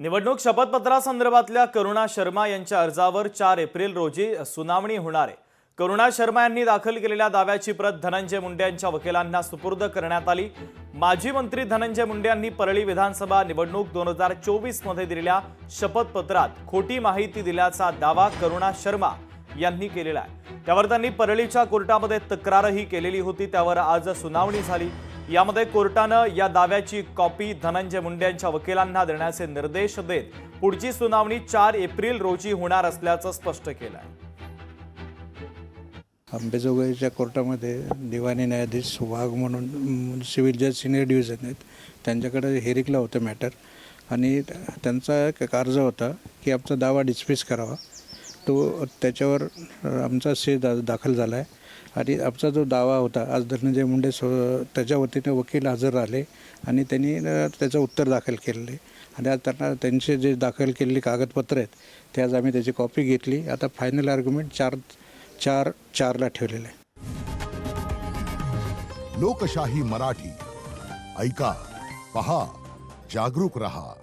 निवडणूक शपथपत्रासंदर्भातल्या करुणा शर्मा यांच्या अर्जावर 4 एप्रिल रोजी सुनावणी होणार आहे। करुणा शर्मा यांनी दाखल केलेल्या दाव्याची प्रत धनंजय मुंडे यांच्या वकिलांना सुपूर्द करण्यात आली। माजी मंत्री धनंजय मुंडे यांनी परळी विधानसभा निवडणूक 2024 मध्ये दिलेल्या शपथपत्रात खोटी माहिती दिल्याचा दावा करुणा शर्मा यांनी केलेला आहे। त्यावर त्यांनी परळीच्या कोर्टामध्ये तक्रारही केलेली होती। त्यावर आज सुनावणी झाली। यामध्ये कोर्टाने या दाव्याची कॉपी धनंजय मुंडे यांच्या वकिलांना देण्याचे निर्देश देत पुढची सुनावणी 4 एप्रिल रोजी होणार असल्याचं स्पष्ट केलं आहे। अंबेजोगाईच्या कोर्टामध्ये दिवाणी न्यायाधीश वाघ म्हणून सिव्हिल जज सिनियर डिव्हिजन आहेत, त्यांच्याकडे हेरिकला होतं मॅटर आणि त्यांचा एक अर्ज होता की आमचा दावा डिस्मिस करावा। तो त्याच्यावर आमचा से दाखल झाला आहे आणि आमचा जो दावा होता आज धनंजय मुंडे त्याच्या वतीने वकील हजर राहिले आणि त्यांनी त्याचं उत्तर दाखल केलेलं आहे आणि आज त्यांना त्यांचे जे दाखल केलेली कागदपत्र आहेत ते आज आम्ही त्याची कॉपी घेतली। आता फायनल आर्ग्युमेंट 4/4 ठेवलेलं आहे। लोकशाही मराठी ऐका, पहा, जागरूक रहा।